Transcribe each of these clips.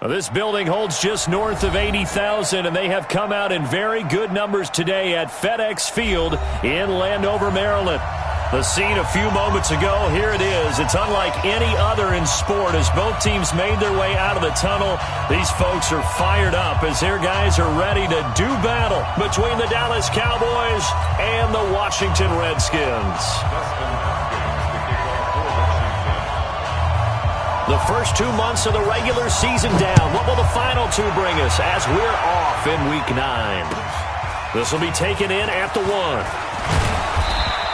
Well, this building holds just north of 80,000, and they have come out in very good numbers today at FedEx Field in Landover, Maryland. The scene a few moments ago, here it is. It's unlike any other in sport as both teams made their way out of the tunnel. These folks are fired up as their guys are ready to do battle between the Dallas Cowboys and the Washington Redskins. The first 2 months of the regular season down. What will the final two bring us as we're off in Week 9? This will be taken in at the 1.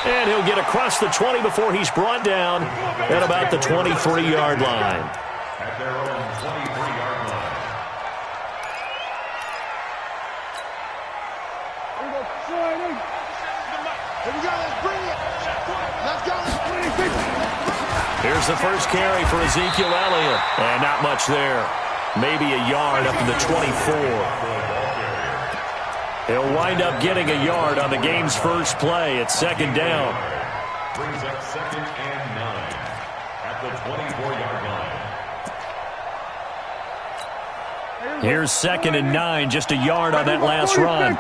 And he'll get across the 20 before he's brought down at about the 23-yard line. At their own 23-yard line. Here we go, let's bring it. Let's go, let's bring it. Here's the first carry for Ezekiel Elliott. And not much there. Maybe a yard up to the 24. He'll wind up getting a yard on the game's first play. It's second down. Brings up 2nd and 9 at the 24-yard line. Here's 2nd and 9, just a yard on that last run.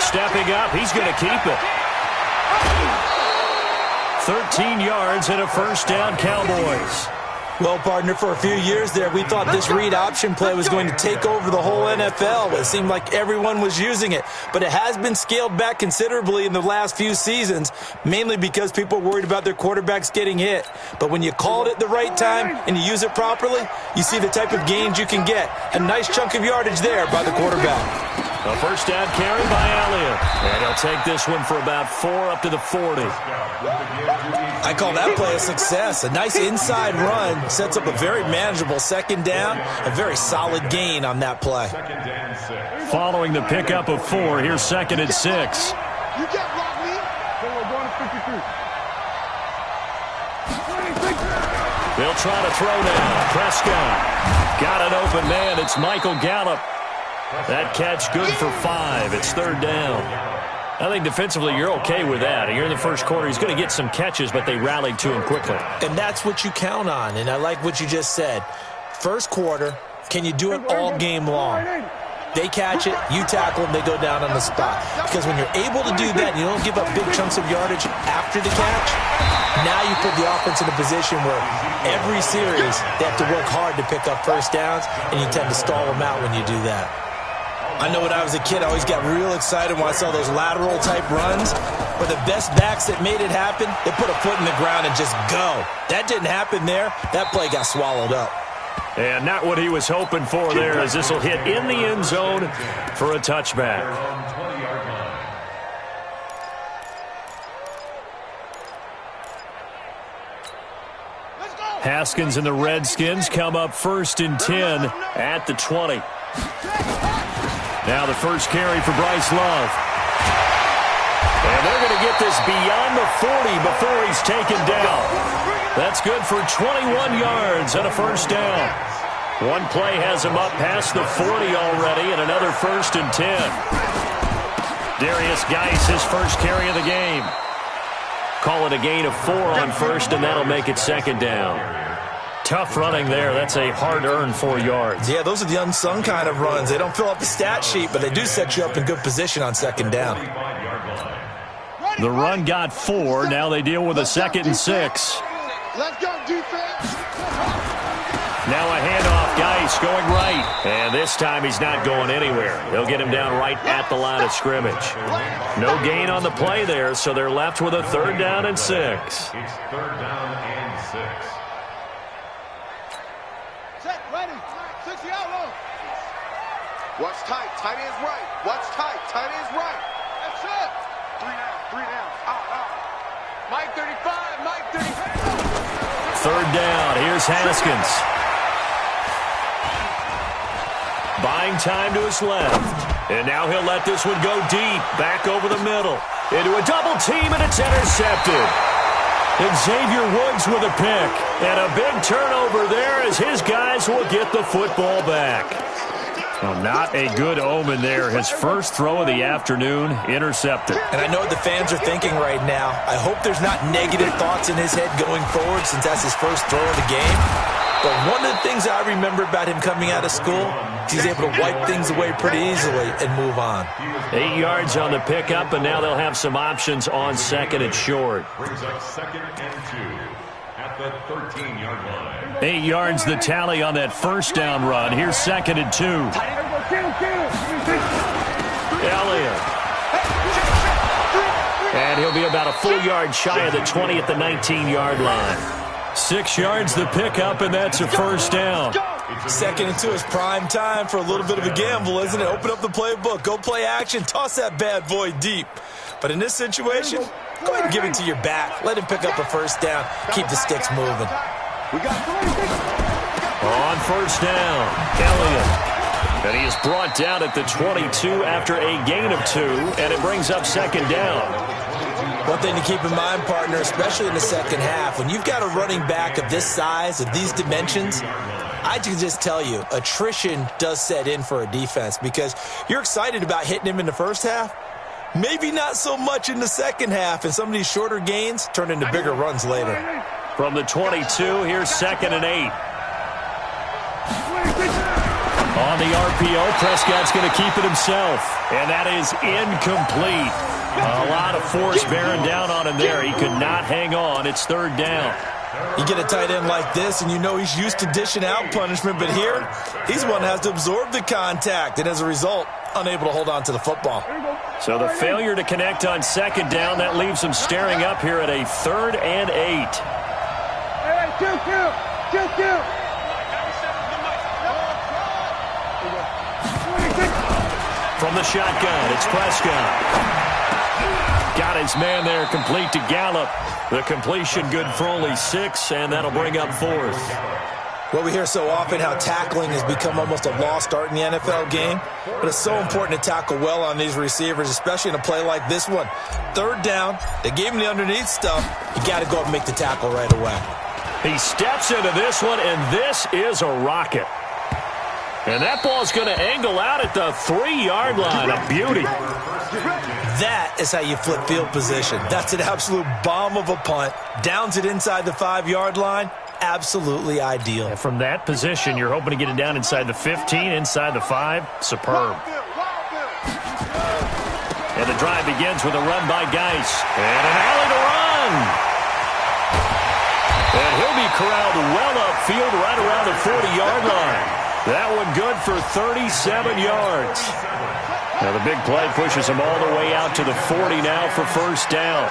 Stepping up, he's going to keep it. 13 yards and a first down, Cowboys. Well, partner, for a few years there, we thought this read option play was going to take over the whole NFL. It seemed like everyone was using it, but it has been scaled back considerably in the last few seasons, mainly because people are worried about their quarterbacks getting hit. But when you call it at the right time and you use it properly, you see the type of gains you can get. A nice chunk of yardage there by the quarterback. A first down carry by Elliott. And he'll take this one for about 4 up to the 40. I call that play a success. A nice inside run sets up a very manageable second down. A very solid gain on that play. Following the pickup of 4, here's 2nd and 6. You get blocked me. We're going to 53. They'll try to throw now. Prescott. Got an open man. It's Michael Gallup. That catch good for 5. It's 3rd down. I think defensively you're okay with that. You're in the first quarter. He's going to get some catches, but they rallied to him quickly. And that's what you count on, and I like what you just said. First quarter, can you do it all game long? They catch it, you tackle them, they go down on the spot. Because when you're able to do that, you don't give up big chunks of yardage after the catch. Now you put the offense in a position where every series they have to work hard to pick up first downs, and you tend to stall them out when you do that. I know when I was a kid, I always got real excited when I saw those lateral-type runs. But the best backs that made it happen, they put a foot in the ground and just go. That didn't happen there. That play got swallowed up. And not what he was hoping for there, as this will hit in the end zone for a touchback. Haskins and the Redskins come up 1st and 10 at the 20. Now the first carry for Bryce Love. And they're going to get this beyond the 40 before he's taken down. That's good for 21 yards and a first down. One play has him up past the 40 already, and another 1st and 10. Darius Geis, his first carry of the game. Call it a gain of 4 on 1st, and that'll make it 2nd down. Tough running there. That's a hard-earned 4 yards. Yeah, those are the unsung kind of runs. They don't fill up the stat sheet, but they do set you up in good position on 2nd down. The run got 4. Now they deal with a 2nd and 6. Let's go, defense. Now a handoff. Geis going right. And this time he's not going anywhere. They'll get him down right at the line of scrimmage. No gain on the play there, so they're left with a 3rd down and 6. It's 3rd down and 6. Watch tight. Tight end's right. Watch tight. Tight end's right. That's it. 3 down. Out. Mike 35. Mike 35. 3rd down. Here's Haskins. Buying time to his left. And now he'll let this one go deep. Back over the middle. Into a double team, and it's intercepted. And Xavier Woods with a pick. And a big turnover there as his guys will get the football back. Well, not a good omen there. His first throw of the afternoon, intercepted. And I know what the fans are thinking right now. I hope there's not negative thoughts in his head going forward since that's his first throw of the game. But one of the things I remember about him coming out of school, he's able to wipe things away pretty easily and move on. 8 yards on the pickup, and now they'll have some options on second and short. Brings up 2nd and 2 at the 13-yard line. 8 yards the tally on that first down run. Here's 2nd and 2. Elliott. And he'll be about a full yard shy of the 20 at the 19-yard line. 6 yards the pickup, and that's a first down. 2nd and 2 is prime time for a little bit of a gamble, isn't it? Open up the playbook, go play action, toss that bad boy deep. But in this situation, go ahead and give it to your back. Let him pick up a first down. Keep the sticks moving. On first down, Elliott. And he is brought down at the 22 after a gain of 2, and it brings up 2nd down. One thing to keep in mind, partner, especially in the second half, when you've got a running back of this size, of these dimensions, I can just tell you, attrition does set in for a defense because you're excited about hitting him in the first half. Maybe not so much in the second half, and some of these shorter gains turn into bigger runs later. From the 22, here's 2nd and 8. On the RPO, Prescott's going to keep it himself, and that is incomplete. A lot of force bearing down on him there. He could not hang on. It's 3rd down. You get a tight end like this, and you know he's used to dishing out punishment, but here, he's the one that has to absorb the contact, and as a result, unable to hold on to the football. So the failure to connect on 2nd down, that leaves him staring up here at a 3rd and 8. From the shotgun, it's Prescott. Got his man there, complete to Gallup. The completion good for only 6, and that'll bring up 4th. Well, we hear so often how tackling has become almost a lost art in the NFL game, but it's so important to tackle well on these receivers, especially in a play like this one. 3rd down, they gave him the underneath stuff. You got to go up and make the tackle right away. He steps into this one, and this is a rocket. And that ball's going to angle out at the 3-yard line. A beauty. That is how you flip field position. That's an absolute bomb of a punt. Downs it inside the 5-yard line. Absolutely ideal. And from that position, you're hoping to get it down inside the 15, inside the 5. Superb. And the drive begins with a run by Geis. And an alley to run. And he'll be corralled well upfield right around the 40-yard line. That one good for 37 yards. Now the big play pushes him all the way out to the 40 now for first down.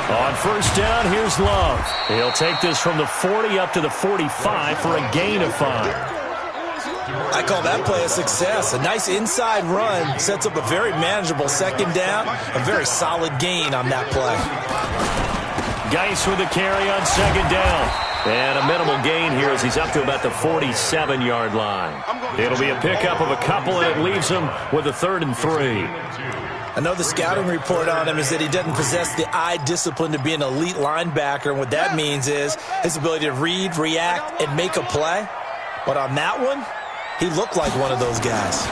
On first down, here's Love. He'll take this from the 40 up to the 45 for a gain of 5. I call that play a success. A nice inside run sets up a very manageable 2nd down. A very solid gain on that play. Geis with the carry on 2nd down. And a minimal gain here as he's up to about the 47-yard line. It'll be a pickup of a couple, and it leaves him with a 3rd and 3. I know the scouting report on him is that he doesn't possess the eye discipline to be an elite linebacker, and what that means is his ability to read, react, and make a play. But on that one, he looked like one of those guys.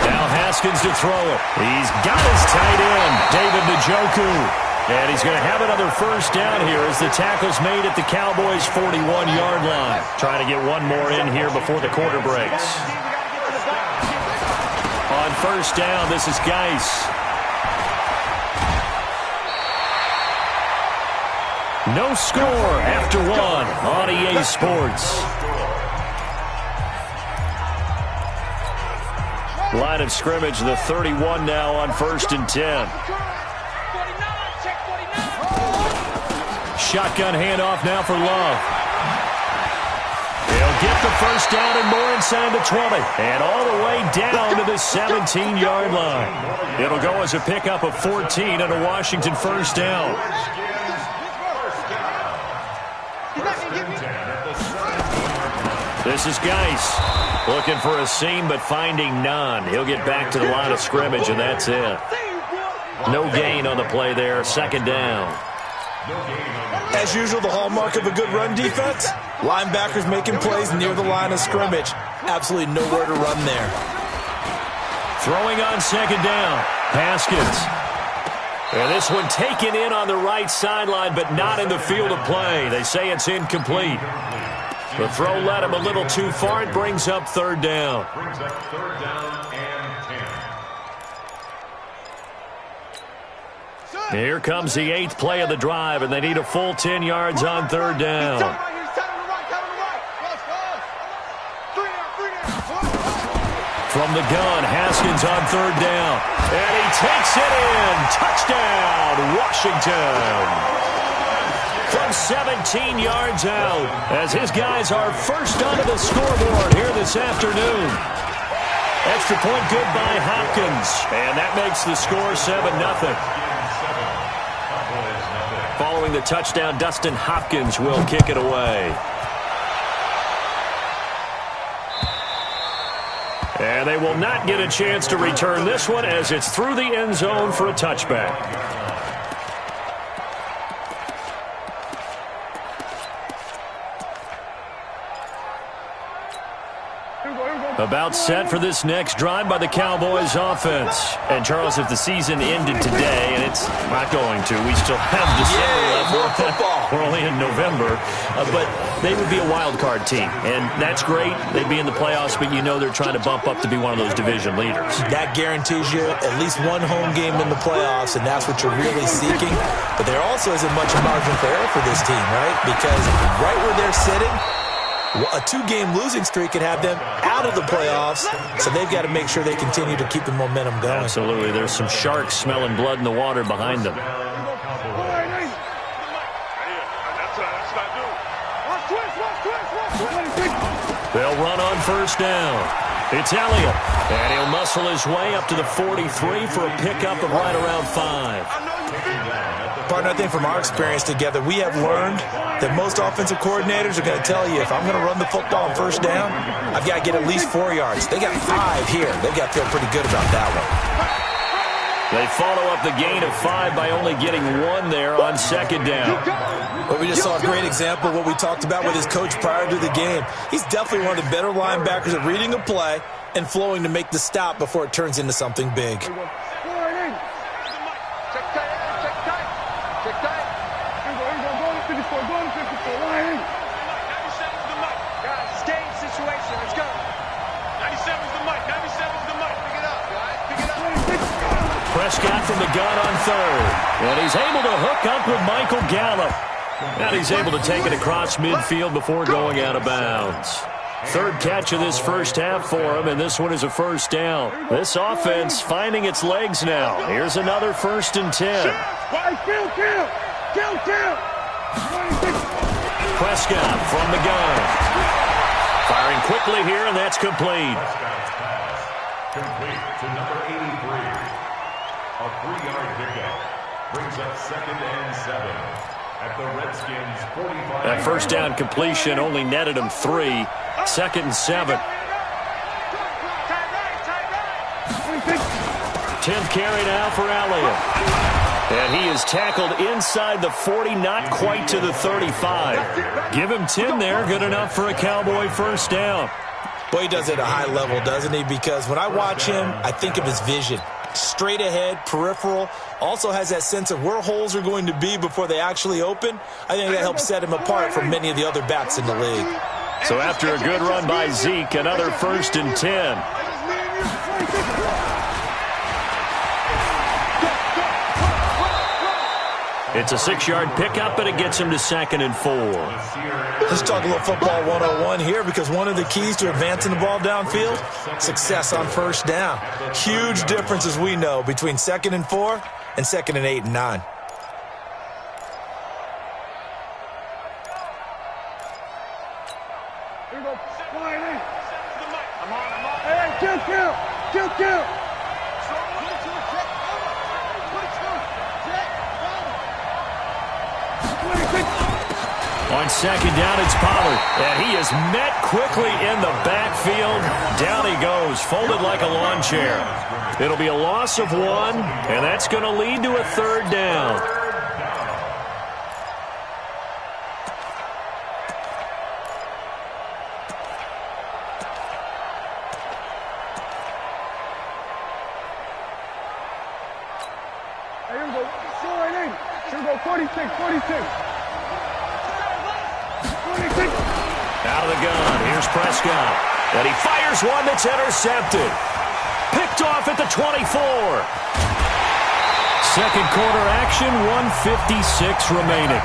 Now Haskins to throw it. He's got his tight end, David Njoku. And he's going to have another first down here as the tackle's made at the Cowboys' 41-yard line. Trying to get one more in here before the quarter breaks. On first down, this is Geis. No score after 1 on EA Sports. Line of scrimmage, the 31 now on 1st and 10. Shotgun handoff now for Love. He'll get the first down and more inside the 20. And all the way down to the 17-yard line. It'll go as a pickup of 14 and a Washington first down. This is Geis. Looking for a seam but finding none. He'll get back to the line of scrimmage and that's it. No gain on the play there. 2nd down. As usual, the hallmark of a good run defense, linebackers making plays near the line of scrimmage. Absolutely nowhere to run there. Throwing on second down, Haskins. And this one taken in on the right sideline, but not in the field of play. They say it's incomplete. The throw led him a little too far. It brings up third down. Brings up third down and 10. Here comes the 8th play of the drive, and they need a full 10 yards on third down. From the gun, Haskins on third down. And he takes it in. Touchdown, Washington. From 17 yards out, as his guys are first onto the scoreboard here this afternoon. Extra point good by Hopkins. And that makes the score 7-0. Following the touchdown, Dustin Hopkins will kick it away. And they will not get a chance to return this one as it's through the end zone for a touchback. About set for this next drive by the Cowboys offense. And Charles, if the season ended today, and it's not going to, we still have December left. More football. We're only in November, but they would be a wild card team, and that's great. They'd be in the playoffs, but you know they're trying to bump up to be one of those division leaders. That guarantees you at least one home game in the playoffs, and that's what you're really seeking. But there also isn't much margin for error for this team, right? Because right where they're sitting, a 2-game losing streak could have them out of the playoffs, so they've got to make sure they continue to keep the momentum going. Absolutely. There's some sharks smelling blood in the water behind them. They'll run on first down. It's Elliott, and he'll muscle his way up to the 43 for a pickup of right around 5. Partner, I think from our experience together, we have learned that most offensive coordinators are going to tell you, if I'm going to run the football on first down, I've got to get at least 4 yards. They got 5 here. They've got to feel pretty good about that one. They follow up the gain of 5 by only getting 1 there on second down. Well, we just saw a great example of what we talked about with his coach prior to the game. He's definitely one of the better linebackers at reading a play and flowing to make the stop before it turns into something big. Prescott from the gun on third. And he's able to hook up with Michael Gallup. And he's able to take it across midfield before going out of bounds. Third catch of this first half for him, and this one is a first down. This offense finding its legs now. Here's another 1st and 10. Prescott from the gun. Firing quickly here, and that's complete. Complete to number 83. A 3-yard pickup brings up 2nd and 7 at the Redskins 45. That first down completion only netted him 3. 2nd and 7. 10th carry now for Elliott. And he is tackled inside the 40, not quite to the 35. Give him 10 there, good enough for a Cowboy first down. Boy, he does it at a high level, doesn't he? Because when I watch him, I think of his vision. Straight ahead, peripheral, also has that sense of where holes are going to be before they actually open. I think that helps set him apart from many of the other backs in the league. So after a good run by Zeke, another 1st and 10. It's a 6-yard pickup, but it gets him to 2nd and 4. Let's talk a little football 101 here, because one of the keys to advancing the ball downfield, success on first down. Huge difference, as we know, between 2nd and 4 and 2nd and 8 and 9. Here we go. Flying in. I'm on. Hey, kill. On second down, it's Pollard. And he is met quickly in the backfield. Down he goes, folded like a lawn chair. It'll be a loss of 1, and that's going to lead to a 3rd down. Hey, here we go. Shoot right in. Here we go. 46, 46. 46. Out of the gun. Here's Prescott. And he fires one that's intercepted. Picked off at the 24. Second quarter action, 1:56 remaining.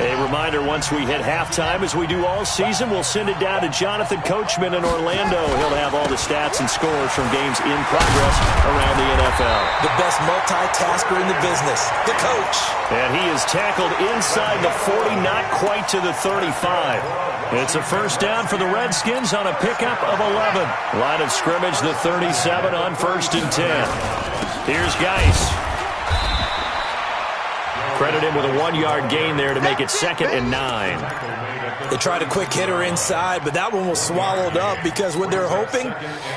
A reminder, once we hit halftime, as we do all season, we'll send it down to Jonathan Coachman in Orlando. He'll have all the stats and scores from games in progress around the NFL. The best multitasker in the business, the coach. And he is tackled inside the 40, not quite to the 35. It's a first down for the Redskins on a pickup of 11. Line of scrimmage, the 37 on 1st and 10. Here's Geis. Credit him with a 1-yard gain there to make it 2nd and 9. They tried a quick hitter inside, but that one was swallowed up because what they're hoping,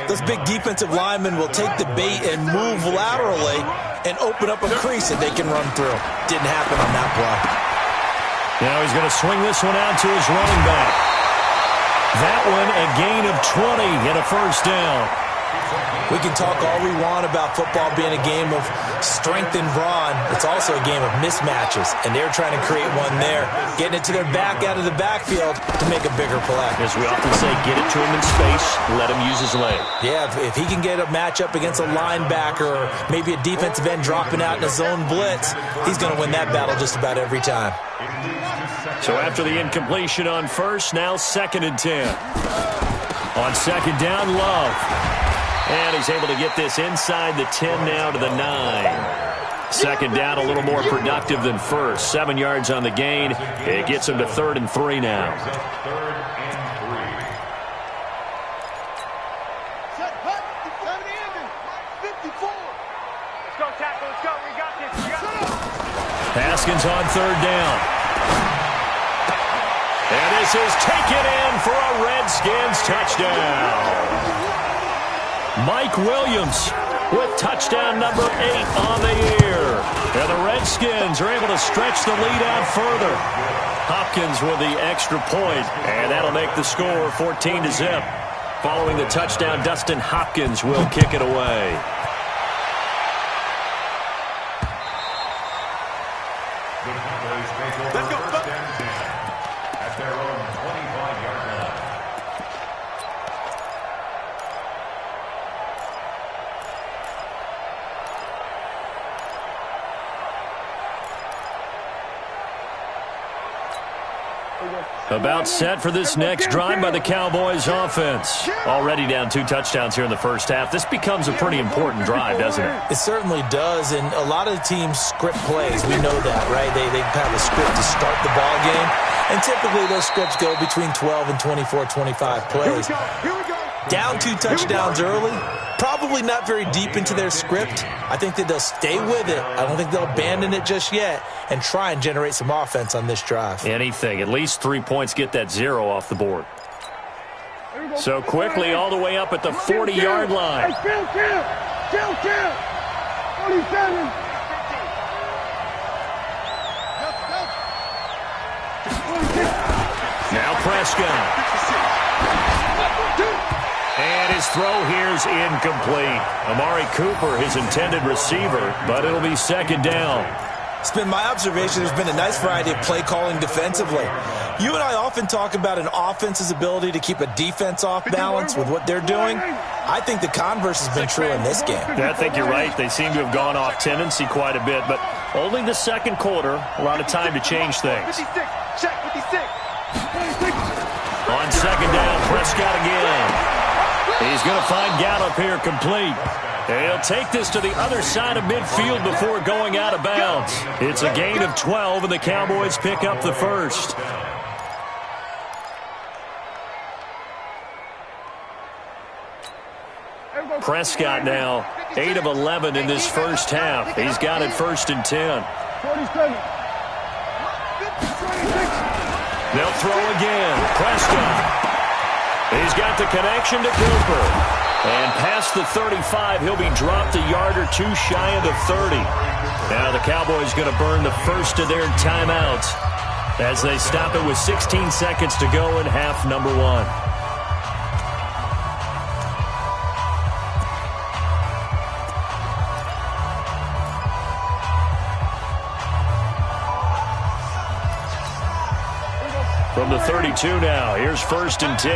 those big defensive linemen will take the bait and move laterally and open up a crease that they can run through. Didn't happen on that play. Now he's going to swing this one out to his running back. That one a gain of 20 and a first down. We can talk all we want about football being a game of strength and brawn. It's also a game of mismatches, and they're trying to create one there, getting it to their back out of the backfield to make a bigger play. As we often say, get it to him in space, let him use his leg. Yeah, if he can get a matchup against a linebacker or maybe a defensive end dropping out in a zone blitz, he's going to win that battle just about every time. So after the incompletion on first, now 2nd and 10. On 2nd down, Love. And he's able to get this inside the 10 now to the 9. 2nd down, a little more productive than first. 7 yards on the gain. It gets him to 3rd and 3 now. Haskins on 3rd down. And this is taken in for a Redskins touchdown. Mike Williams with touchdown number 8 on the year. And the Redskins are able to stretch the lead out further. Hopkins with the extra point, and that'll make the score 14-0. Following the touchdown, Dustin Hopkins will kick it away. Let's go. At their own 25-yard line. About set for this next drive by the Cowboys offense. Already down 2 touchdowns here in the first half. This becomes a pretty important drive, doesn't it? It certainly does, and a lot of the teams script plays. We know that, right? They have a script to start the ball game, and typically those scripts go between 12 and 24, 25 plays. Down 2 touchdowns early, probably not very deep into their script. I think that they'll stay with it. I don't think they'll abandon it just yet and try and generate some offense on this drive. Anything. At least 3 points get that 0 off the board. So quickly all the way up at the 40-yard line. Hey, kill. 47. Now Prescott. And his throw here is incomplete. Amari Cooper, his intended receiver, but it'll be 2nd down. It's been my observation there's been a nice variety of play calling defensively. You and I often talk about an offense's ability to keep a defense off balance with what they're doing. I think the converse has been true in this game. I think you're right. They seem to have gone off tendency quite a bit, but only the 2nd quarter, a lot of time to change things. 56. Check 56. On 2nd down, Prescott again. He's going to find Gallup here complete. He'll take this to the other side of midfield before going out of bounds. It's a gain of 12, and the Cowboys pick up the first. Prescott now 8 of 11 in this first half. He's got it 1st and 10. 47. They'll throw again. Prescott. He's got the connection to Cooper. And past the 35, he'll be dropped a yard or 2 shy of the 30. Now the Cowboys going to burn the first of their timeouts as they stop it with 16 seconds to go in half number 1. from the 32 now. Here's 1st and 10.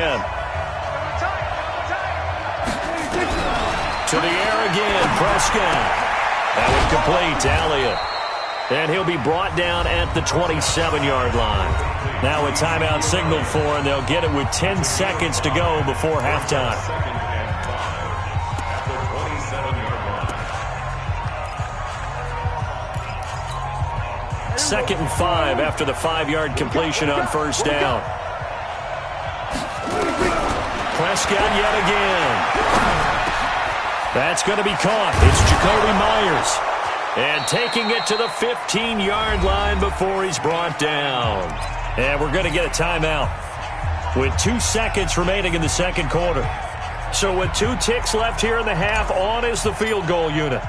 To the air again, Prescott. That would complete to Elliott. And he'll be brought down at the 27-yard line. Now a timeout signaled for, and they'll get it with 10 seconds to go before halftime. 2nd and 5 after the 5-yard completion on 1st down. Prescott yet again. That's going to be caught. It's Jacoby Myers. And taking it to the 15-yard line before he's brought down. And we're going to get a timeout with 2 seconds remaining in the 2nd quarter. So with 2 ticks left here in the half, on is the field goal unit.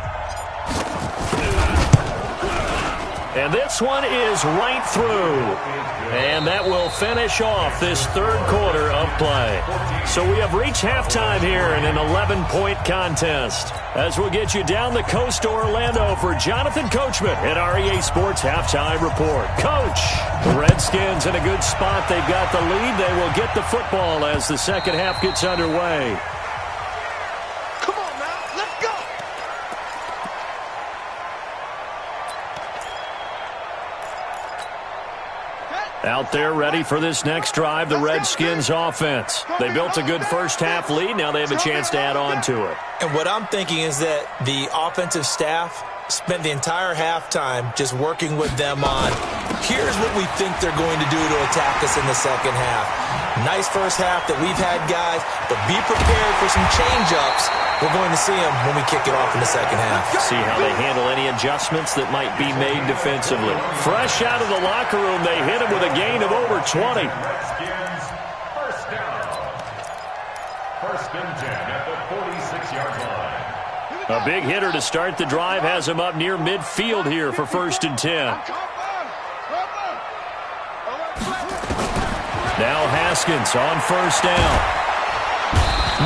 And this one is right through. And that will finish off this 3rd quarter of play. So we have reached halftime here in an 11-point contest. As we'll get you down the coast to Orlando for Jonathan Coachman at our EA Sports Halftime Report. Coach, the Redskins in a good spot. They've got the lead. They will get the football as the 2nd half gets underway. Out there ready for this next drive, the Redskins offense. They built a good 1st half lead. Now they have a chance to add on to it. And what I'm thinking is that the offensive staff spent the entire halftime just working with them on, here's what we think they're going to do to attack us in the 2nd half. Nice 1st half that we've had, guys, but be prepared for some change-ups. We're going to see them when we kick it off in the 2nd half. See how they handle any adjustments that might be made defensively. Fresh out of the locker room, they hit him with a gain of over 20. Redskins, 1st down. 1st and 10 at the 46-yard line. A big hitter to start the drive has him up near midfield here for 1st and 10. Now Haskins on 1st down.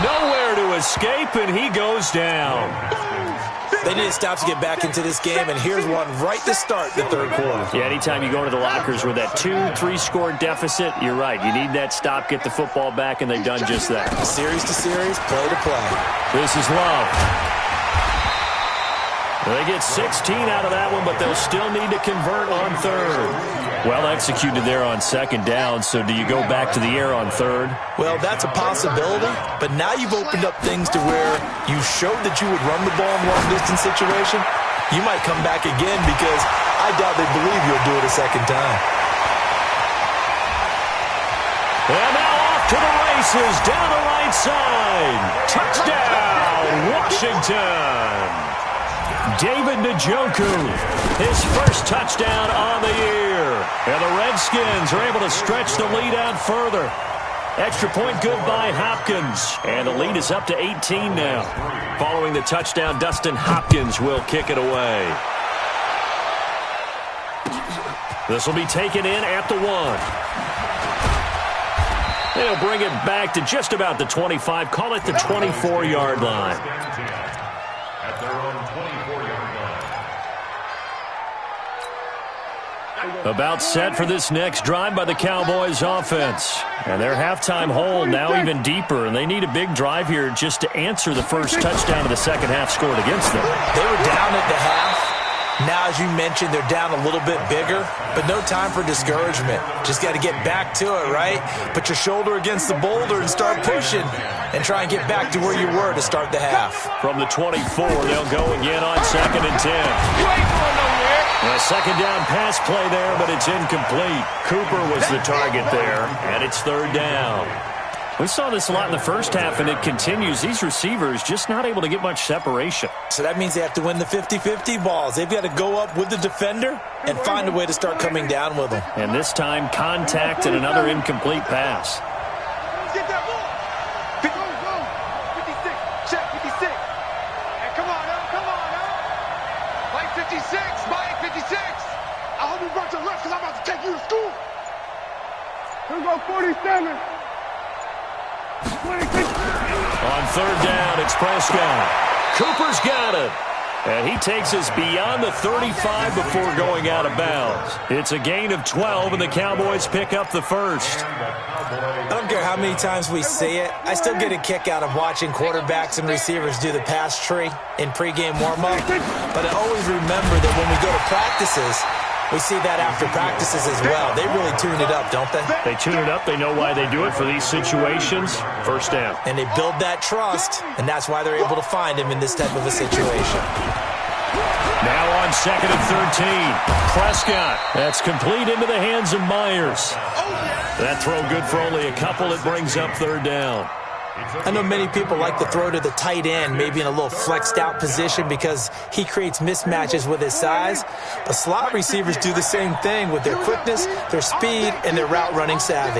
Nowhere to escape, and he goes down. They need to stop to get back into this game, and here's one right to start the 3rd quarter. Yeah, anytime you go into the lockers with that 2-3 score deficit, you're right. You need that stop, get the football back, and they've done just that. Series to series, play to play. This is Love. They get 16 out of that one, but they'll still need to convert on 3rd. Well executed there on 2nd down, so do you go back to the air on 3rd? Well, that's a possibility, but now you've opened up things to where you showed that you would run the ball in long-distance situation. You might come back again because I doubt they believe you'll do it a 2nd time. And now off to the races, down the right side. Touchdown, Washington. David Njoku, his 1st touchdown on the year. And the Redskins are able to stretch the lead out further. Extra point good by Hopkins. And the lead is up to 18 now. Following the touchdown, Dustin Hopkins will kick it away. This will be taken in at the 1. They'll bring it back to just about the 25. Call it the 24-yard line. At their own 24-yard line. About set for this next drive by the Cowboys offense. And their halftime hole now even deeper, and they need a big drive here just to answer the 1st touchdown of the 2nd half scored against them. They were down at the half. Now, as you mentioned, they're down a little bit bigger, but no time for discouragement. Just got to get back to it, right? Put your shoulder against the boulder and start pushing and try and get back to where you were to start the half. From the 24, they'll go again on 2nd and 10. A 2nd down pass play there, but it's incomplete. Cooper was the target there, and it's 3rd down. We saw this a lot in the 1st half, and it continues. These receivers just not able to get much separation. So that means they have to win the 50-50 balls. They've got to go up with the defender and find a way to start coming down with them. And this time, contact and another incomplete pass. Get that ball. 56. Check 56. Hey, come on now. Mike 56. Mike 56. I hope you brought your lunch because I'm about to take you to school. Here we go, 47. 26. On 3rd down, it's Prescott. Cooper's got it. And he takes us beyond the 35 before going out of bounds. It's a gain of 12, and the Cowboys pick up the first. I don't care how many times we see it. I still get a kick out of watching quarterbacks and receivers do the pass tree in pregame warm-up. But I always remember that when we go to practices, we see that after practices as well. They really tune it up, don't they? They tune it up. They know why they do it for these situations. First down. And they build that trust, and that's why they're able to find him in this type of a situation. Now on 2nd and 13. Prescott. That's complete into the hands of Myers. That throw good for only a couple. It brings up 3rd down. I know many people like to throw to the tight end, maybe in a little flexed out position because he creates mismatches with his size. But slot receivers do the same thing with their quickness, their speed, and their route running savvy.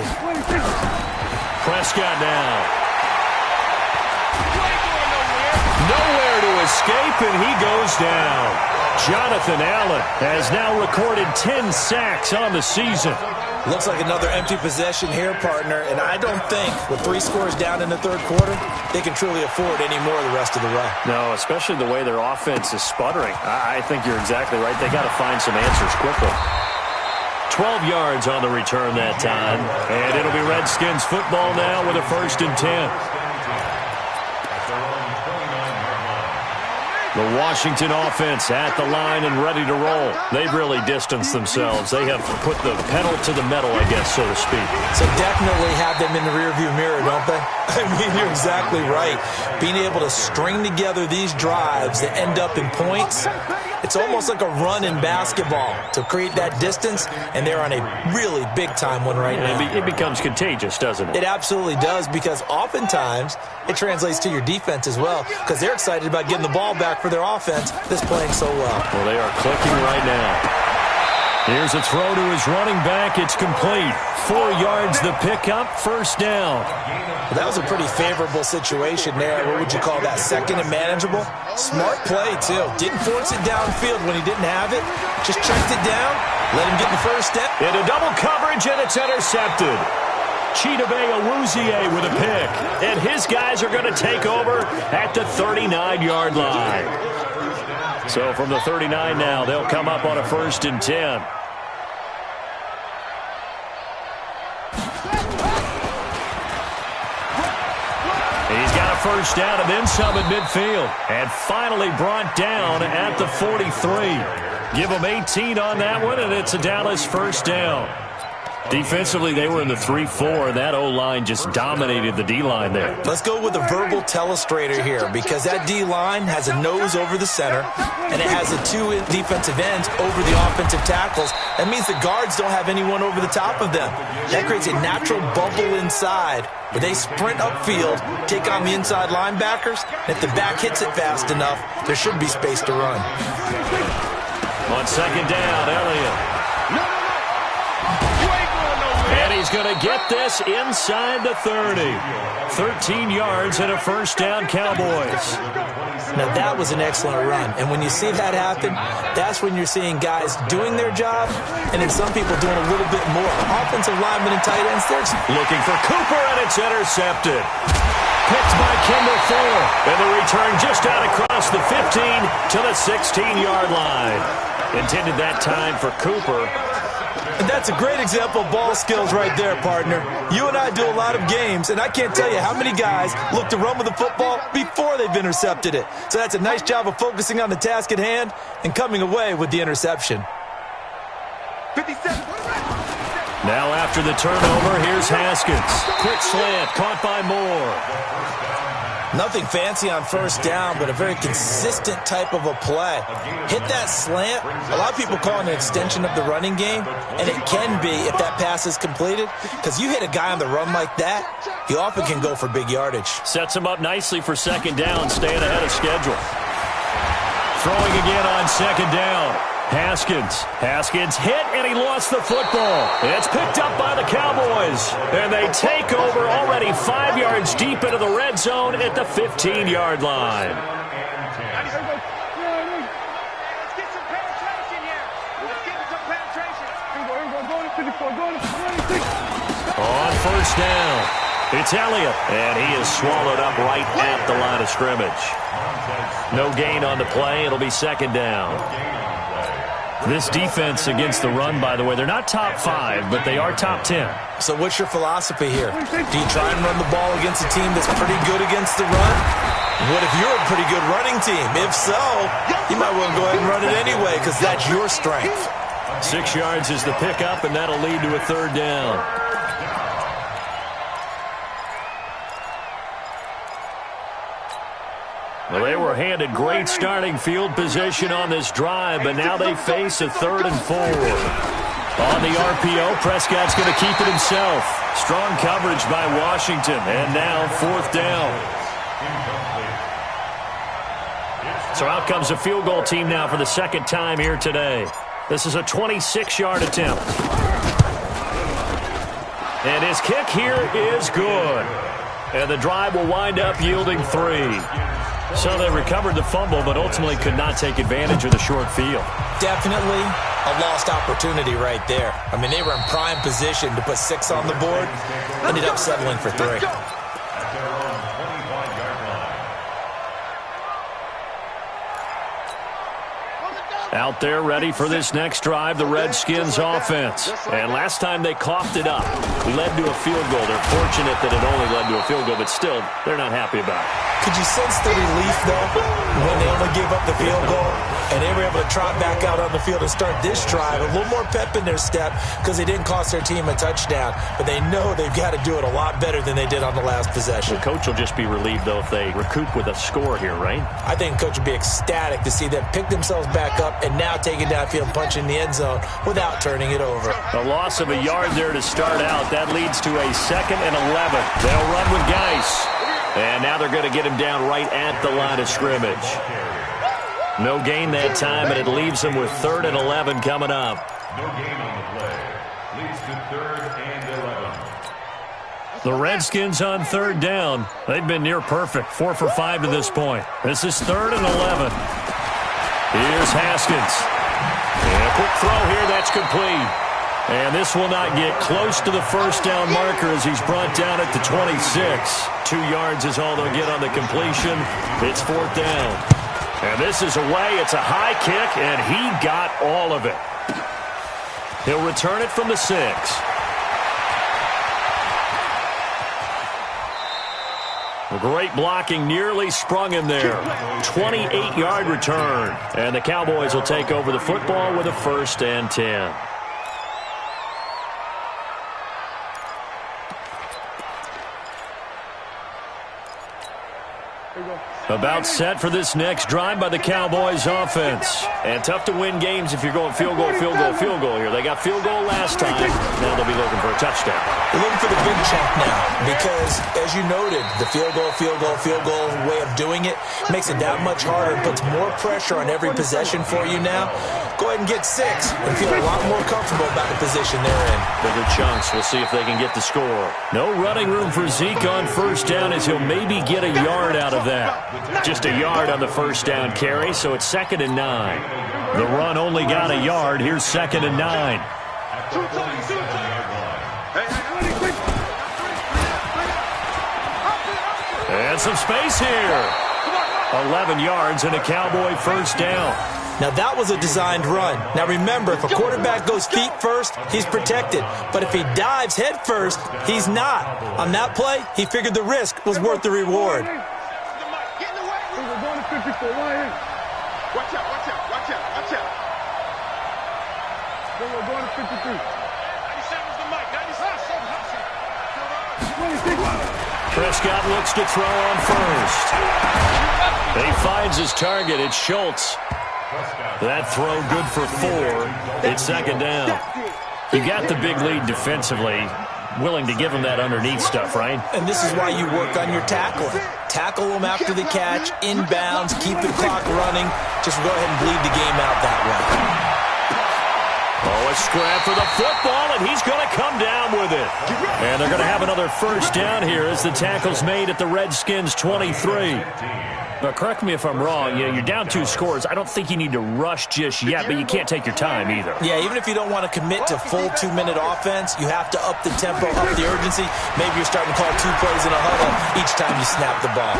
Prescott now. Nowhere to escape, and he goes down. Jonathan Allen has now recorded 10 sacks on the season. Looks like another empty possession here, partner, and I don't think with 3 scores down in the 3rd quarter, they can truly afford any more the rest of the way. No, especially the way their offense is sputtering. I think you're exactly right. They got to find some answers quickly. 12 yards on the return that time, and it'll be Redskins football now with a 1st and 10. The Washington offense at the line and ready to roll. They've really distanced themselves. They have put the pedal to the metal, I guess, so to speak. So definitely have them in the rearview mirror, don't they? I mean, you're exactly right. Being able to string together these drives that end up in points, it's almost like a run in basketball to create that distance, and they're on a really big-time one right now. It becomes contagious, doesn't it? It absolutely does, because oftentimes it translates to your defense as well, because they're excited about getting the ball back for their offense that's playing so well. Well, they are clicking right now. Here's a throw to his running back. It's complete. 4 yards the pickup, 1st down. Well, that was a pretty favorable situation there. What would you call that? 2nd and manageable? Smart play, too. Didn't force it downfield when he didn't have it. Just checked it down, let him get the 1st step. Into double coverage, and it's intercepted. Chidobe Awuzie with a pick. And his guys are going to take over at the 39-yard line. So from the 39 now, they'll come up on a 1st and 10. He's got a 1st down and then some at midfield. And finally brought down at the 43. Give them 18 on that one, and it's a Dallas 1st down. Defensively, they were in the 3-4. That O-line just dominated the D-line there. Let's go with a verbal telestrator here, because that D-line has a nose over the center, and it has the 2 defensive ends over the offensive tackles. That means the guards don't have anyone over the top of them. That creates a natural bubble inside, where they sprint upfield, take on the inside linebackers, and if the back hits it fast enough, there should be space to run. On 2nd down, Elliott. And he's going to get this inside the 30. 13 yards and a 1st down, Cowboys. Now, that was an excellent run. And when you see that happen, that's when you're seeing guys doing their job and then some people doing a little bit more. Offensive linemen and tight ends, they're looking for Cooper, and it's intercepted. Picked by Kendall Fuller. And the return just out across the 15 to the 16-yard line. Intended that time for Cooper. And that's a great example of ball skills right there, partner. You and I do a lot of games, and I can't tell you how many guys look to run with the football before they've intercepted it. So that's a nice job of focusing on the task at hand and coming away with the interception. 57. Now after the turnover, here's Haskins. Quick slant, caught by Moore. Nothing fancy on 1st down, but a very consistent type of a play. Hit that slant. A lot of people call it an extension of the running game, and it can be if that pass is completed, because you hit a guy on the run like that, he often can go for big yardage. Sets him up nicely for 2nd down, staying ahead of schedule. Throwing again on 2nd down. Haskins hit, and he lost the football. It's picked up by the Cowboys, and they take over already 5 yards deep into the red zone at the 15-yard line. Let's get some penetration here. Let's get some penetration. Here we go. Go to 54. Go to 26. On 1st down. It's Elliott, and he is swallowed up right at the line of scrimmage. No gain on the play. It'll be second down. This defense against the run, by the way, they're not top 5, but they are top 10. So what's your philosophy here? Do you try and run the ball against a team that's pretty good against the run? What if you're a pretty good running team? If so, you might want to go ahead and run it anyway because that's your strength. 6 yards is the pickup, and that'll lead to a third down. Well, they were handed great starting field position on this drive, but now they face a 3rd and 4. On the RPO, Prescott's going to keep it himself. Strong coverage by Washington, and now 4th down. So out comes a field goal team now for the second time here today. This is a 26-yard attempt. And his kick here is good. And the drive will wind up yielding 3. So they recovered the fumble, but ultimately could not take advantage of the short field. Definitely a lost opportunity right there. I mean, they were in prime position to put 6 on the board. Ended up settling for 3. Out there ready for this next drive, the Redskins offense. And last time they coughed it up, led to a field goal. They're fortunate that it only led to a field goal, but still, they're not happy about it. Could you sense the relief, though, when they only gave up the field goal and they were able to trot back out on the field and start this drive? A little more pep in their step because they didn't cost their team a touchdown, but they know they've got to do it a lot better than they did on the last possession. The coach will just be relieved, though, if they recoup with a score here, right? I think coach would be ecstatic to see them pick themselves back up and now take it downfield and punch in the end zone without turning it over. A loss of a yard there to start out. That leads to a 2nd and 11. They'll run with Geis. And now they're going to get him down right at the line of scrimmage. No gain that time, but it leaves them with 3rd and 11 coming up. No gain on the play. Leads to 3rd and 11. The Redskins on 3rd down. They've been near perfect. 4 for 5 to this point. This is 3rd and 11. Here's Haskins. And a quick throw here. That's complete. And this will not get close to the first down marker as he's brought down at the 26. 2 yards is all they'll get on the completion. It's 4th down. And this is away. It's a high kick, and he got all of it. He'll return it from the 6. Great blocking, nearly sprung him there. 28-yard return. And the Cowboys will take over the football with a 1st and 10. About set for this next drive by the Cowboys offense. And tough to win games if you're going field goal, field goal, field goal here. They got field goal last time. Now they'll be looking for a touchdown. They're looking for the big chunk now because, as you noted, the field goal way of doing it makes it that much harder and puts more pressure on every possession for you now. Go ahead and get 6 and feel a lot more comfortable about the position they're in. Bigger chunks. We'll see if they can get the score. No running room for Zeke on 1st down as he'll maybe get a yard out of that. Just a yard on the 1st down carry, so it's 2nd and 9. The run only got a yard. Here's 2nd and 9. And some space here. 11 yards and a Cowboy 1st down. Now, that was a designed run. Now, remember, if a quarterback goes feet first, he's protected. But if he dives head first, he's not. On that play, he figured the risk was worth the reward. Watch out, watch out, watch out, watch out. We're going to 53. 97's the mic. 97. Prescott looks to throw on 1st. He finds his target. It's Schultz. That throw good for 4. It's 2nd down. You got the big lead defensively. Willing to give him that underneath stuff, right? And this is why you work on your tackling. Tackle them after the catch, inbounds, keep the clock running. Just go ahead and bleed the game out that way. Oh, a scrap for the football, and he's going to come down with it. And they're going to have another first down here as the tackle's made at the Redskins' 23. Now, correct me if I'm wrong. You're down 2 scores. I don't think you need to rush just yet, but you can't take your time either. Yeah, even if you don't want to commit to full 2-minute offense, you have to up the tempo, up the urgency. Maybe you're starting to call 2 plays in a huddle each time you snap the ball.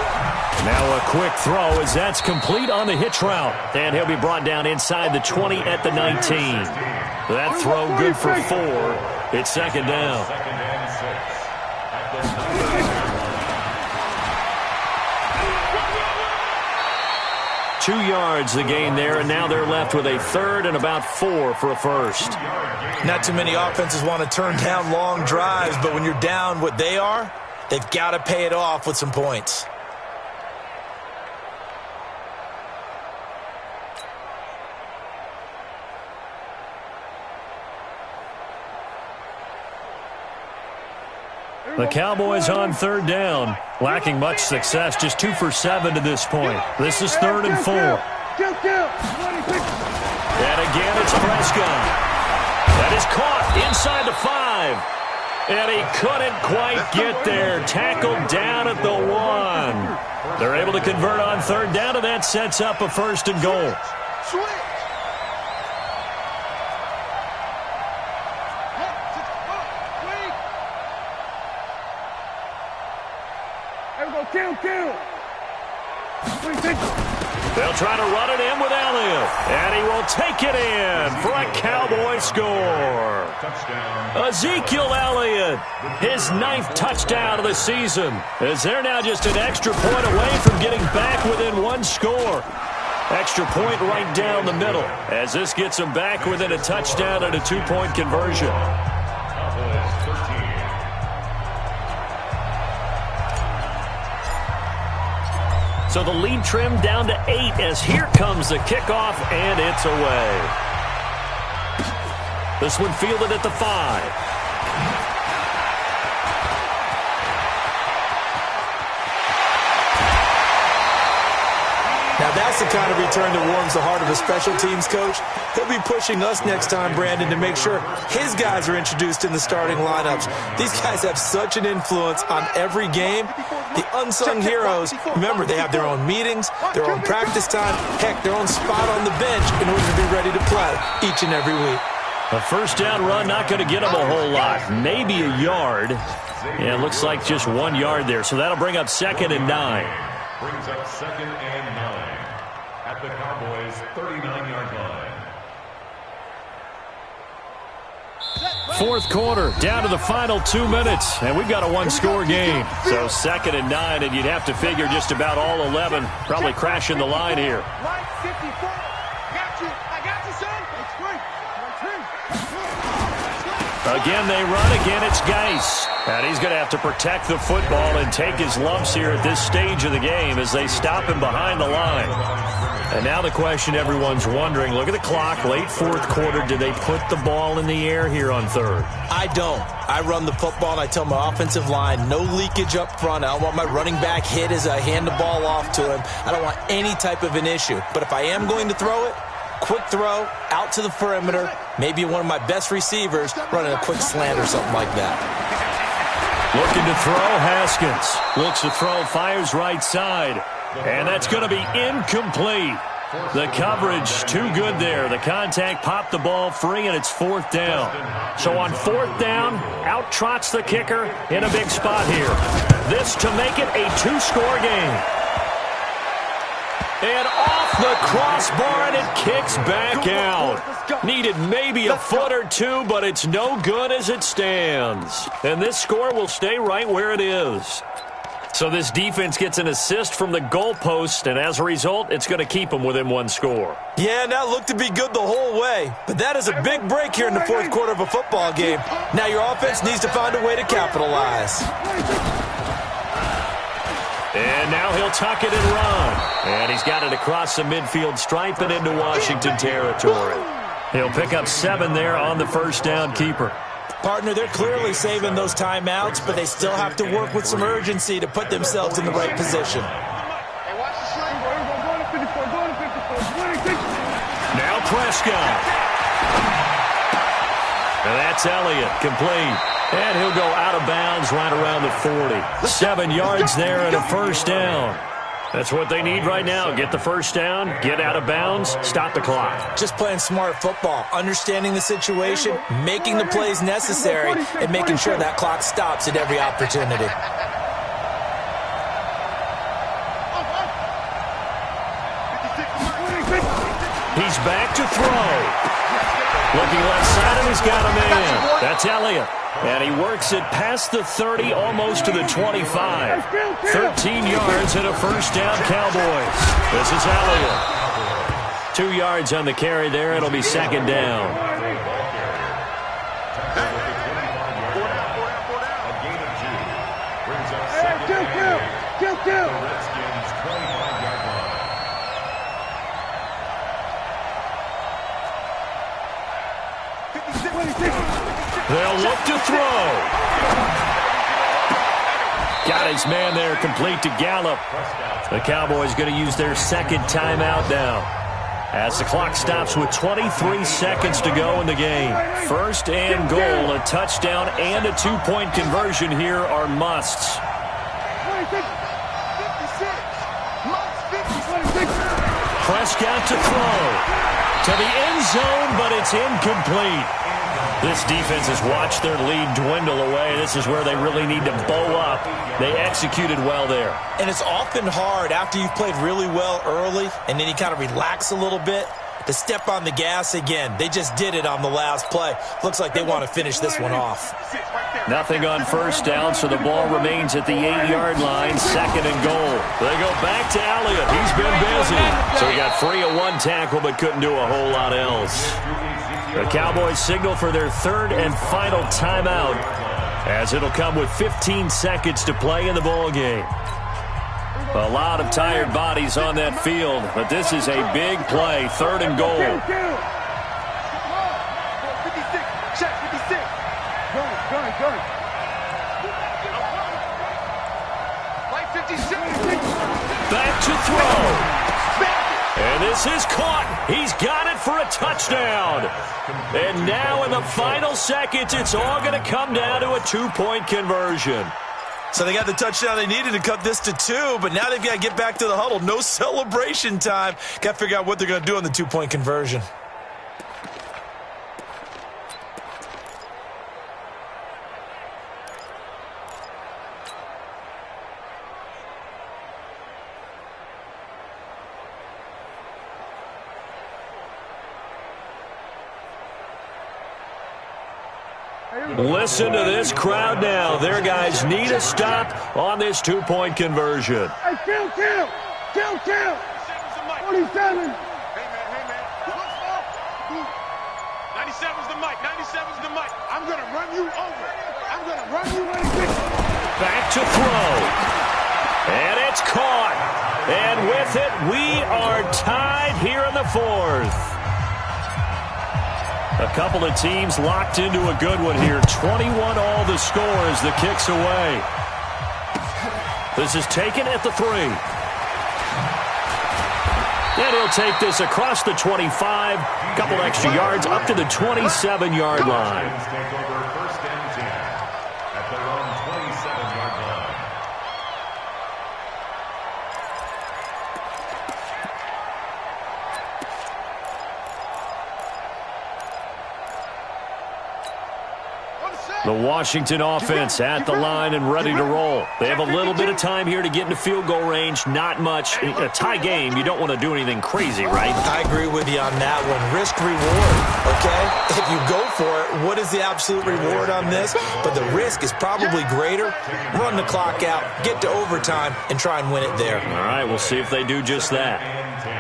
Now a quick throw as that's complete on the hitch route. And he'll be brought down inside the 20 at the 19. That throw good for 4. It's second down. Second and 6 at the 19. 2 yards the gain there, and now they're left with a third and about 4 for a first. Not too many offenses want to turn down long drives, but when you're down what they are, they've got to pay it off with some points. The Cowboys on third down, lacking much success, just 2 for 7 to this point. This is 3rd and 4. And again, it's Prescott. That is caught inside the 5. And he couldn't quite get there. Tackled down at the 1. They're able to convert on third down, and that sets up a 1st and goal. They'll try to run it in with Elliott, and he will take it in for a Cowboy score. Ezekiel Elliott, his 9th touchdown of the season, as they're now just an extra point away from getting back within 1 score. Extra point right down the middle, as this gets them back within a touchdown and a 2-point conversion. So the lead trimmed down to 8 as here comes the kickoff, and it's away. This one fielded at the 5. Now that's the kind of return that warms the heart of a special teams coach. He'll be pushing us next time, Brandon, to make sure his guys are introduced in the starting lineups. These guys have such an influence on every game. The unsung heroes, remember, they have their own meetings, their own practice time, heck, their own spot on the bench in order to be ready to play each and every week. A first down run, not going to get them a whole lot. Maybe a yard. Yeah, it looks like just 1 yard there. So that'll bring up 2nd and 9. Brings up 2nd and 9 at the Cowboys' 39-yard line. 4th quarter, down to the final 2 minutes, and we've got a 1-score game. So 2nd and 9, and you'd have to figure just about all 11 probably crashing the line here. Again, they run. Again, it's Geis. And he's going to have to protect the football and take his lumps here at this stage of the game as they stop him behind the line. And now the question everyone's wondering, look at the clock, late 4th quarter. Do they put the ball in the air here on 3rd? I don't. I run the football, and I tell my offensive line, no leakage up front. I don't want my running back hit as I hand the ball off to him. I don't want any type of an issue. But if I am going to throw it, quick throw, out to the perimeter, maybe one of my best receivers running a quick slant or something like that. Looking to throw, Haskins. Looks to throw, fires right side. And that's going to be incomplete. The coverage too good there. The contact popped the ball free, and it's 4th down. So on 4th down, out trots the kicker in a big spot here. This to make it a 2-score game. And off the crossbar, and it kicks back out. Needed maybe a foot or 2, but it's no good as it stands. And this score will stay right where it is. So this defense gets an assist from the goalpost, and as a result, it's going to keep them within 1 score. Yeah, that looked to be good the whole way. But that is a big break here in the 4th quarter of a football game. Now your offense needs to find a way to capitalize. And now he'll tuck it and run. And he's got it across the midfield stripe and into Washington territory. He'll pick up 7 there on the first down keeper. Partner, they're clearly saving those timeouts, but they still have to work with some urgency to put themselves in the right position. Now Prescott. And that's Elliott, complete. And he'll go out of bounds right around the 40. 7 yards there and a first down. That's what they need right now. Get the first down, get out of bounds, stop the clock. Just playing smart football, understanding the situation, making the plays necessary, and making sure that clock stops at every opportunity. He's back to throw. Looking left side, and he's got a man. That's Elliott. And he works it past the 30, almost to the 25. 13 yards and a first down, Cowboys. This is Elliott. 2 yards on the carry there. It'll be second down. They'll look to throw. Got his man there, complete to Gallup. The Cowboys going to use their second timeout now, as the clock stops with 23 seconds to go in the game. First and goal, a touchdown and a 2-point conversion here are musts. Prescott to throw to the end zone, but it's incomplete. This defense has watched their lead dwindle away. This is where they really need to bow up. They executed well there. And it's often hard after you've played really well early and then you kind of relax a little bit to step on the gas again. They just did it on the last play. Looks like they want to finish this one off. Nothing on first down, so the ball remains at the 8-yard line, second and goal. They go back to Elliott. He's been busy. So he got free of one tackle but couldn't do a whole lot else. The Cowboys signal for their third and final timeout, as it'll come with 15 seconds to play in the ball game. A lot of tired bodies on that field, but this is a big play, third and goal. Back to throw. And this is caught. He's got it for a touchdown. And now in the final seconds, it's all going to come down to a 2-point conversion. So they got the touchdown they needed to cut this to 2, but now they've got to get back to the huddle. No celebration time. Got to figure out what they're going to do on the 2-point conversion. Listen to this crowd now. Their guys need a stop on this 2-point conversion. Hey, kill. 47. Hey, man. 97's the mic. 97's the mic. I'm going to run you over. I'm going to run you when he gets you. Back to throw. And it's caught. And with it, we are tied here in the fourth. A couple of teams locked into a good one here. 21 all the score as the kick's away. This is taken at the 3. And he'll take this across the 25. Couple extra yards up to the 27-yard line. Take over first and 10 at their own 27-yard line. The Washington offense at the line and ready to roll. They have a little bit of time here to get into field goal range. Not much. A tie game, you don't want to do anything crazy, right? I agree with you on that one. Risk reward, okay? If you go for it, what is the absolute reward on this? But the risk is probably greater. Run the clock out, get to overtime, and try and win it there. All right, we'll see if they do just that. And 10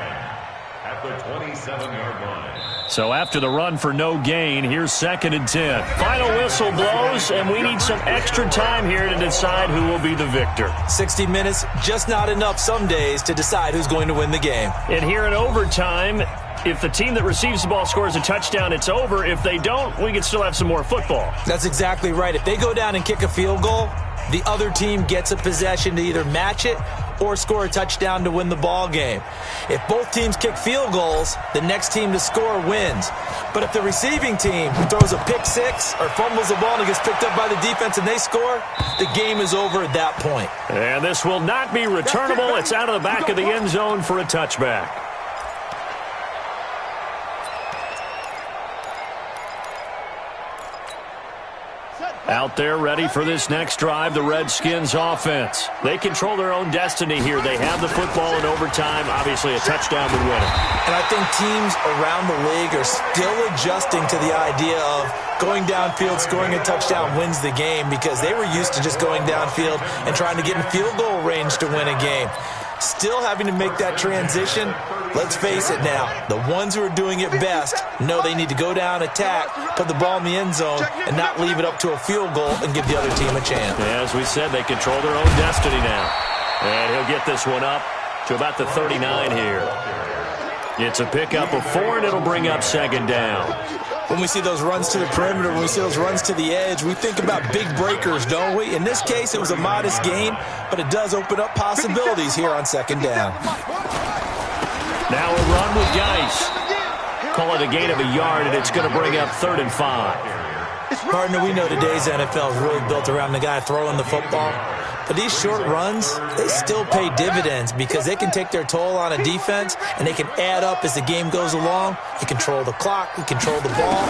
at the 27-yard line. So after the run for no gain, here's second and 10. Final whistle blows, and we need some extra time here to decide who will be the victor. 60 minutes, just not enough some days to decide who's going to win the game. And here in overtime, if the team that receives the ball scores a touchdown, it's over. If they don't, we can still have some more football. That's exactly right. If they go down and kick a field goal, the other team gets a possession to either match it or score a touchdown to win the ball game. If both teams kick field goals, the next team to score wins. But if the receiving team throws a pick six or fumbles the ball and it gets picked up by the defense and they score, the game is over at that point. And this will not be returnable. It's out of the back of the end zone for a touchback. Out there ready for this next drive, the Redskins offense. They control their own destiny here. They have the football in overtime. Obviously, a touchdown would win it. And I think teams around the league are still adjusting to the idea of going downfield, scoring a touchdown wins the game, because they were used to just going downfield and trying to get in field goal range to win a game. Still having to make that transition. Let's face it now, the ones who are doing it best know they need to go down, attack, put the ball in the end zone, and not leave it up to a field goal and give the other team a chance. As we said, they control their own destiny now. And he'll get this one up to about the 39 here. It's a pickup of 4, and it'll bring up second down. When we see those runs to the perimeter, when we see those runs to the edge, we think about big breakers, don't we? In this case, it was a modest gain, but it does open up possibilities here on second down. Now a run with Geis. Call it a gain of a yard, and it's going to bring up 3rd and 5. Partner, we know today's NFL is really built around the guy throwing the football. But these short runs, they still pay dividends because they can take their toll on a defense and they can add up as the game goes along. You control the clock, you control the ball,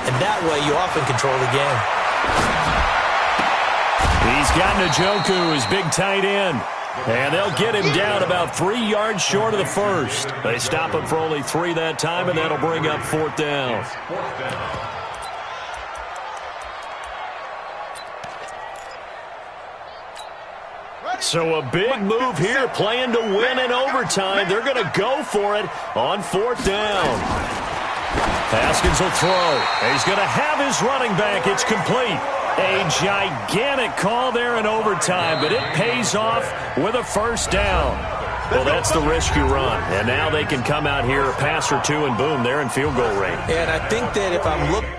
and that way you often control the game. He's got Njoku, his big tight end. And they'll get him down about 3 yards short of the first. They stop him for only 3 that time, and that'll bring up 4th down. So a big move here, playing to win in overtime. They're going to go for it on 4th down. Haskins will throw. He's going to have his running back. It's complete. A gigantic call there in overtime, but it pays off with a 1st down. Well, that's the risk you run. And now they can come out here, a pass or two, and boom, they're in field goal range. And I think that if I'm looking...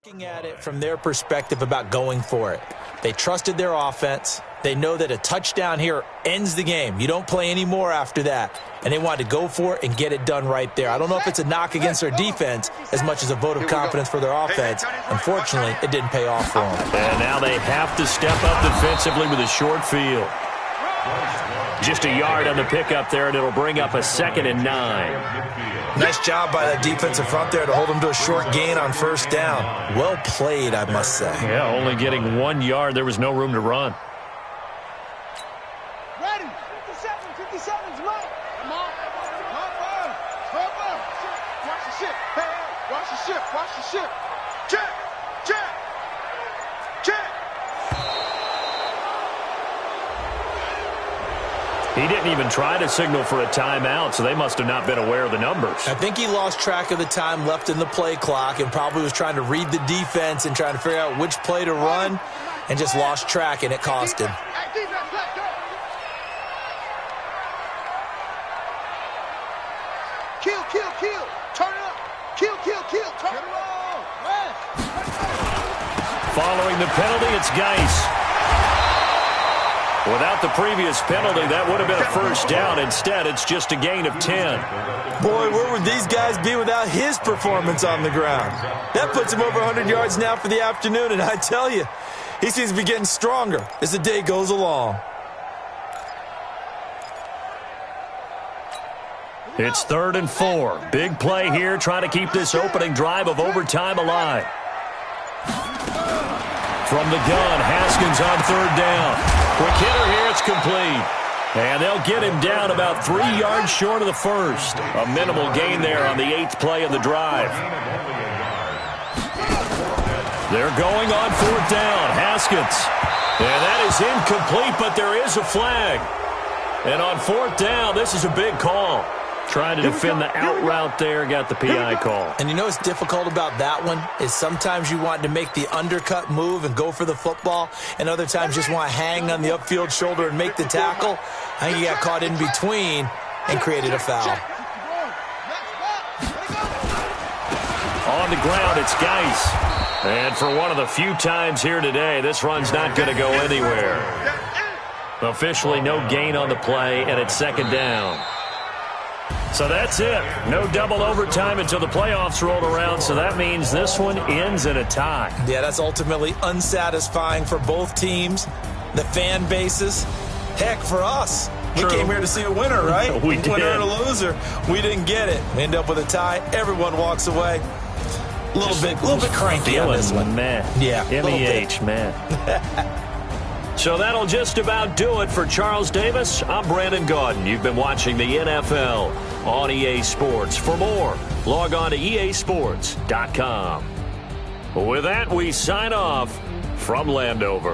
Looking at it from their perspective about going for it. They trusted their offense. They know that a touchdown here ends the game. You don't play any more after that. And they wanted to go for it and get it done right there. I don't know if it's a knock against their defense as much as a vote of confidence for their offense. Unfortunately, it didn't pay off for them. And now they have to step up defensively with a short field. Just a yard on the pickup there, and it'll bring up a 2nd and 9. Nice job by that defensive front there to hold them to a short gain on 1st down. Well played, I must say. Yeah, only getting 1 yard. There was no room to run. Ready. 57's right. Come on. Come on. Watch the ship. Hey, watch the ship. Watch the ship. Check. Check. Check. He didn't even try to signal for a timeout, so they must have not been aware of the numbers. I think he lost track of the time left in the play clock and probably was trying to read the defense and trying to figure out which play to run and just lost track, and it cost him. Kill, kill, kill. Turn it up. Kill, kill, kill. Turn it on. Following the penalty, it's Geis. Without the previous penalty, that would have been a 1st down. Instead, it's just a gain of 10. Boy, where would these guys be without his performance on the ground? That puts him over 100 yards now for the afternoon, and I tell you, he seems to be getting stronger as the day goes along. It's 3rd and 4. Big play here, trying to keep this opening drive of overtime alive. From the gun, Haskins on 3rd down. Quick hitter here, it's complete. And they'll get him down about 3 yards short of the 1st. A minimal gain there on the 8th play of the drive. They're going on 4th down. Haskins. And that is incomplete, but there is a flag. And on 4th down, this is a big call. Trying to defend the out route there, got the PI call. And you know what's difficult about that one is sometimes you want to make the undercut move and go for the football, and other times just want to hang on the upfield shoulder and make the tackle. I think he got caught in between and created a foul. On the ground, it's Geis. And for one of the few times here today, this run's not going to go anywhere. Officially no gain on the play, and it's 2nd down. So that's it. No double overtime until the playoffs rolled around, so that means this one ends in a tie. Yeah, that's ultimately unsatisfying for both teams, the fan bases. Heck, for us. True. We came here to see a winner, right? We did. Winner and a loser. We didn't get it. We end up with a tie. Everyone walks away. A little bit cranky on this one. Man. Yeah, MEH, man. So that'll just about do it for Charles Davis. I'm Brandon Gaudin. You've been watching the NFL on EA Sports. For more, log on to easports.com. With that, we sign off from Landover.